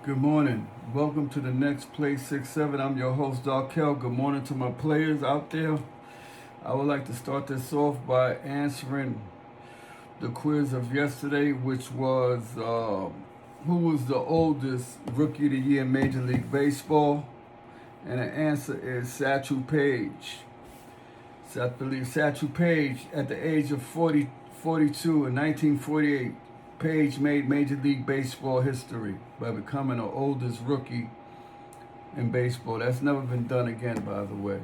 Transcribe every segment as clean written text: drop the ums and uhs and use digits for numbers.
Good morning. Welcome to the next Play 6-7. I'm your host, Darkel. Good morning to my players out there. I would like to start this off by answering the quiz of yesterday, which was who was the oldest rookie of the year in Major League Baseball? And the answer is Satchel Paige. So I believe Satchel Paige, at the age of 42 in 1948, Paige made Major League Baseball history by becoming the oldest rookie in baseball. That's never been done again, by the way.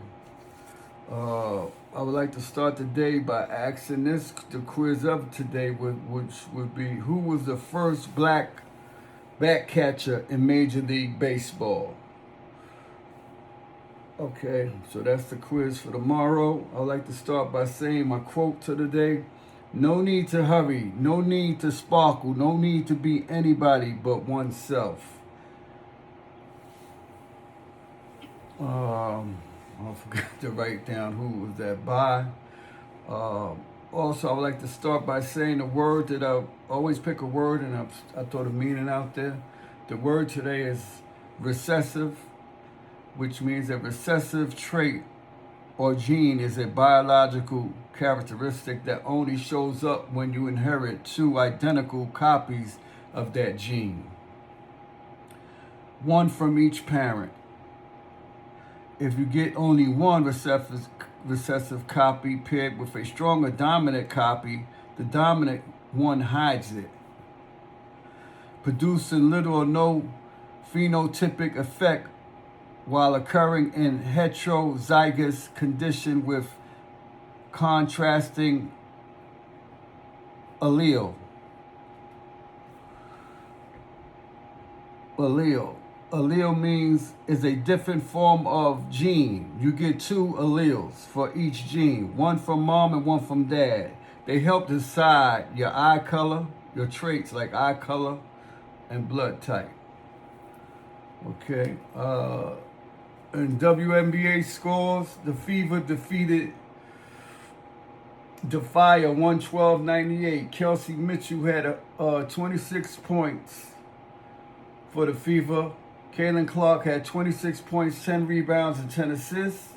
I would like to start the day by asking the quiz of today, which would be, who was the first black bat catcher in Major League Baseball? Okay, so that's the quiz for tomorrow. I'd like to start by saying my quote to the day. No need to hurry, no need to sparkle, no need to be anybody but oneself. I forgot to write down who was that by. Also, I would like to start by saying a word that I always pick a word and I throw the meaning out there. The word today is recessive, which means a recessive trait or gene is a biological characteristic that only shows up when you inherit two identical copies of that gene, one from each parent. If you get only one recessive copy paired with a stronger dominant copy, the dominant one hides it, producing little or no phenotypic effect while occurring in heterozygous condition with contrasting allele. Allele means is a different form of gene. You get two alleles for each gene, one from mom and one from dad. They help decide your eye color, your traits like eye color and blood type. Okay. In WNBA scores, the Fever defeated the Fire 112-98. Kelsey Mitchell had 26 points for the Fever. Kaylin Clark had 26 points, 10 rebounds, and 10 assists.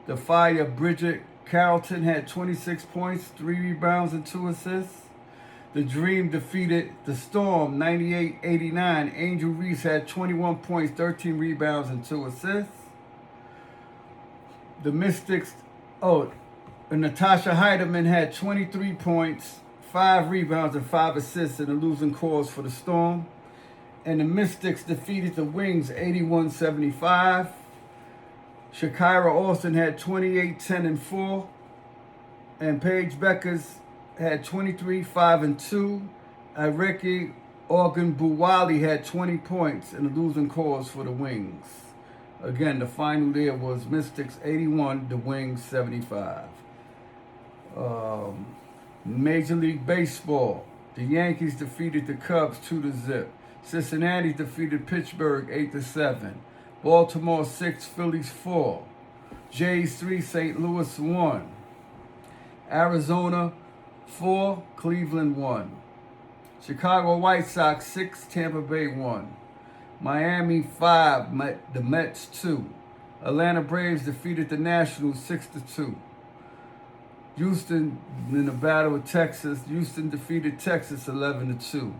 The Fire, Bridget Carrollton had 26 points, 3 rebounds, and 2 assists. The Dream defeated the Storm 98-89. Angel Reese had 21 points, 13 rebounds, and 2 assists. The Mystics, Natasha Heidemann had 23 points, 5 rebounds, and 5 assists in the losing cause for the Storm. And the Mystics defeated the Wings 81-75. Shakira Austin had 28, 10, and 4. And Paige Beckers had 23, 5, and 2. Ireki Ogunbowale had 20 points in the losing cause for the Wings. Again, the final there was Mystics 81, the Wings 75. Major League Baseball. The Yankees defeated the Cubs 2-0. Cincinnati defeated Pittsburgh 8-7. Baltimore 6, Phillies 4. Jays 3, St. Louis 1. Arizona 4, Cleveland 1. Chicago White Sox 6, Tampa Bay 1. Miami 5, the Mets 2. Atlanta Braves defeated the Nationals 6-2. Houston, in the Battle with Texas, Houston defeated Texas 11-2.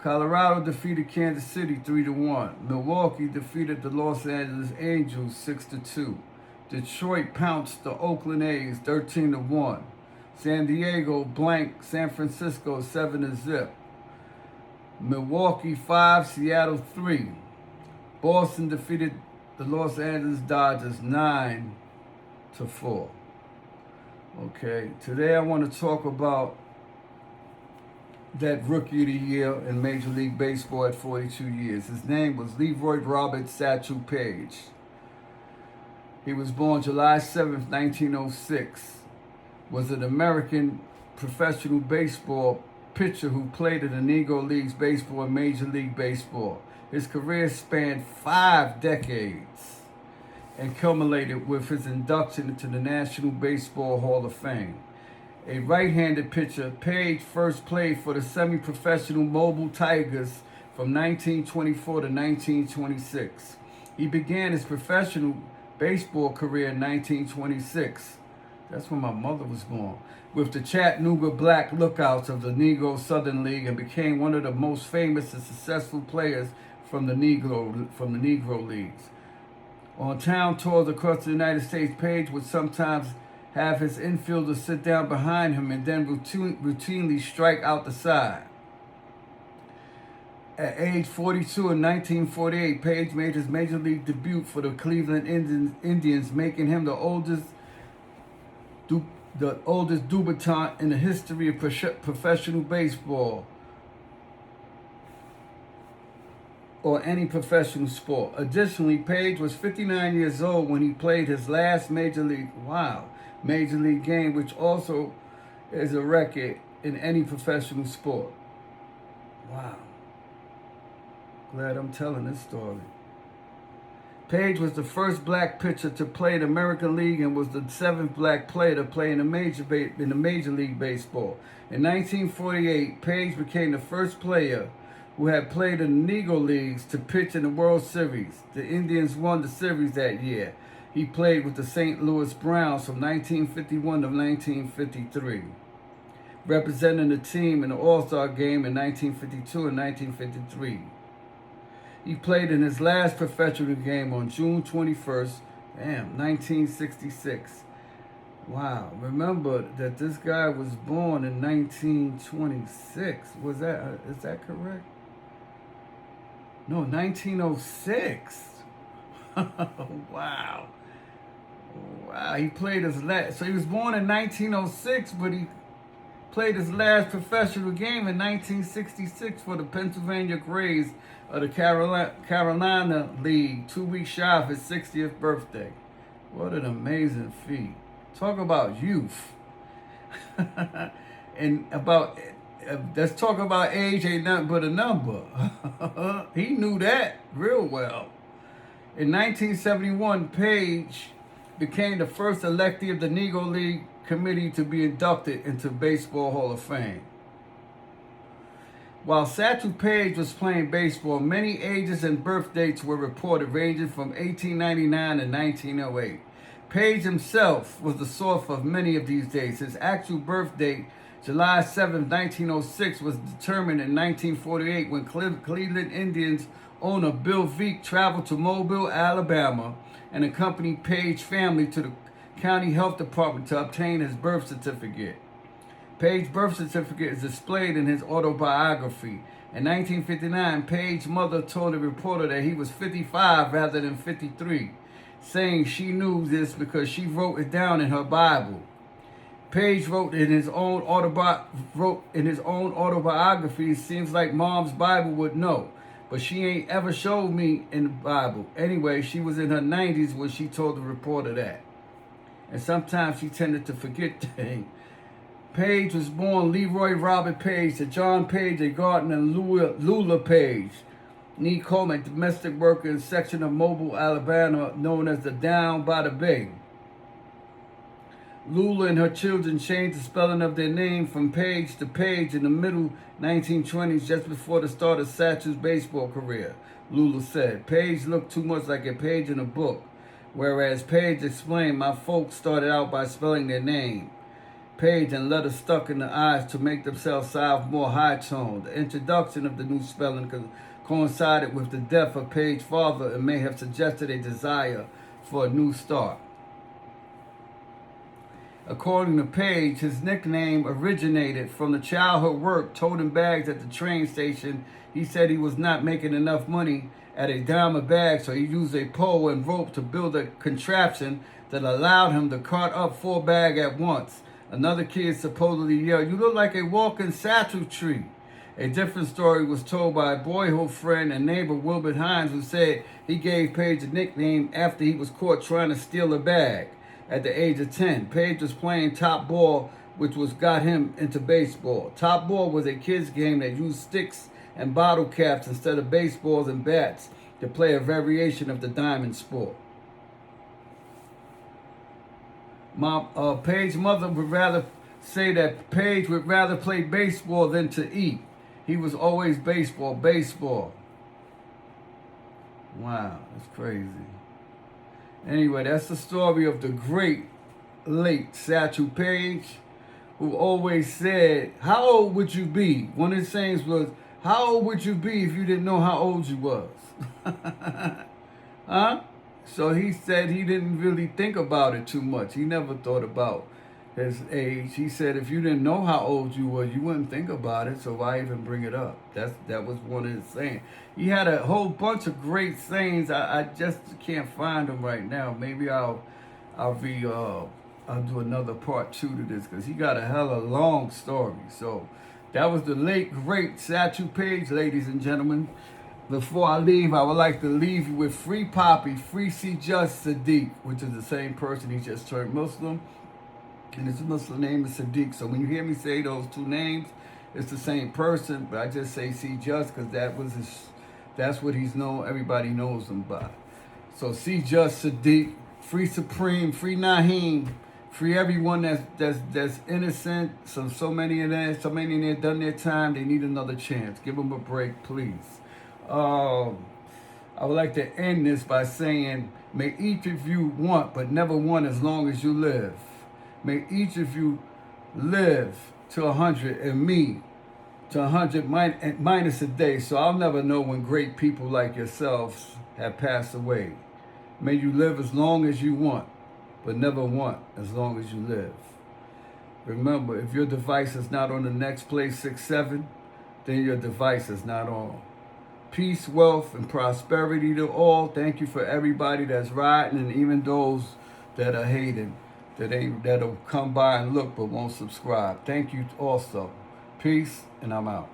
Colorado defeated Kansas City 3-1. Milwaukee defeated the Los Angeles Angels 6-2. Detroit pounced the Oakland A's 13-1. San Diego blanked San Francisco 7-0. Milwaukee 5, Seattle 3. Boston defeated the Los Angeles Dodgers 9-4. Okay, today I want to talk about that rookie of the year in Major League Baseball at 42 years. His name was Leroy Robert Satchel Paige. He was born July 7th, 1906. Was an American professional baseball pitcher who played in the Negro Leagues Baseball and Major League Baseball. His career spanned 5 decades and culminated with his induction into the National Baseball Hall of Fame. A right-handed pitcher, Paige first played for the semi-professional Mobile Tigers from 1924 to 1926. He began his professional baseball career in 1926. That's when my mother was born. With the Chattanooga Black Lookouts of the Negro Southern League, and became one of the most famous and successful players from the Negro Leagues. On town tours across the United States, Paige would sometimes have his infielders sit down behind him and then routinely strike out the side. At age 42 in 1948, Paige made his major league debut for the Cleveland Indians, making him the oldest debutant in the history of professional baseball or any professional sport. Additionally, Paige was 59 years old when he played his last major league game, which also is a record in any professional sport. Wow. Glad I'm telling this story. Paige was the first black pitcher to play the American League and was the 7th black player to play in the Major League Baseball. In 1948, Paige became the first player who had played in the Negro Leagues to pitch in the World Series. The Indians won the series that year. He played with the St. Louis Browns from 1951 to 1953, representing the team in the All-Star game in 1952 and 1953. He played in his last professional game on June 21st, 1966. Wow. Remember that this guy was born in 1926. Is that correct? No, 1906. Wow. Wow. He played his last. So he was born in 1906, but he played his last professional game in 1966 for the Pennsylvania Grays of the Carolina League, 2 weeks shy of his 60th birthday. What an amazing feat. Talk about youth. And let's talk about age ain't nothing but a number. He knew that real well. In 1971, Paige became the first electee of the Negro League Committee to be inducted into Baseball Hall of Fame. While Satchel Paige was playing baseball, many ages and birth dates were reported, ranging from 1899 to 1908. Paige himself was the source of many of these dates. His actual birth date, July 7, 1906, was determined in 1948 when Cleveland Indians owner Bill Veeck traveled to Mobile, Alabama, and accompanied Paige's family to the county health department to obtain his birth certificate. Paige's birth certificate is displayed in his autobiography. In 1959, Paige's mother told a reporter that he was 55 rather than 53, saying she knew this because she wrote it down in her Bible. Paige wrote in his own autobiography, "It seems like Mom's Bible would know, but she ain't ever showed me in the Bible." Anyway, she was in her 90s when she told the reporter that. And sometimes she tended to forget things. Paige was born Leroy Robert Paige to John Paige, a gardener, and Lula Paige, Nee Coleman, domestic worker in a section of Mobile, Alabama, known as the Down by the Bay. Lula and her children changed the spelling of their name from Paige to Paige in the middle 1920s, just before the start of Satchel's baseball career. Lula said, "Paige looked too much like a page in a book," whereas Paige explained, "My folks started out by spelling their name, Paige, and letters stuck in the eyes to make themselves sound more high-toned. The introduction of the new spelling coincided with the death of Paige's father and may have suggested a desire for a new start." According to Paige, his nickname originated from the childhood work toting bags at the train station. He said he was not making enough money at a dime a bag, so he used a pole and rope to build a contraption that allowed him to cart up 4 bags at once. Another kid supposedly yelled, "You look like a walking satchel tree." A different story was told by a boyhood friend and neighbor, Wilbert Hines, who said he gave Paige a nickname after he was caught trying to steal a bag. At the age of 10, Paige was playing top ball, which got him into baseball. Top ball was a kid's game that used sticks and bottle caps instead of baseballs and bats to play a variation of the diamond sport. Paige's mother would rather say that Paige would rather play baseball than to eat. He was always baseball, baseball. Wow, that's crazy. Anyway, that's the story of the great late Satchel Paige, who always said, how old would you be? One of his sayings was, how old would you be if you didn't know how old you was? Huh? So he said he didn't really think about it too much. He never thought about his age. He said if you didn't know how old you were, you wouldn't think about it, so why even bring it up? That was one of his sayings. He had a whole bunch of great sayings. I just can't find them right now. Maybe I'll do another part 2 to this, because he got a hella long story. So that was the late great Satchel Paige, ladies and gentlemen. Before I leave, I would like to leave you with Free Poppy, Free C Just Sadiq, which is the same person. He just turned Muslim, and his Muslim name is Sadiq. So when you hear me say those two names, it's the same person, but I just say C Just because that's what he's known. Everybody knows him by. So C Just Sadiq, Free Supreme, Free Naheem, free everyone that's innocent. So many in there done their time. They need another chance. Give them a break, please. I would like to end this by saying, may each of you want, but never want as long as you live. May each of you live to 100 and me to 100 minus a day, so I'll never know when great people like yourselves have passed away. May you live as long as you want, but never want as long as you live. Remember, if your device is not on the next place 6-7, then your device is not on. Peace, wealth, and prosperity to all. Thank you for everybody that's riding, and even those that are hating, that'll come by and look but won't subscribe. Thank you also. Peace, and I'm out.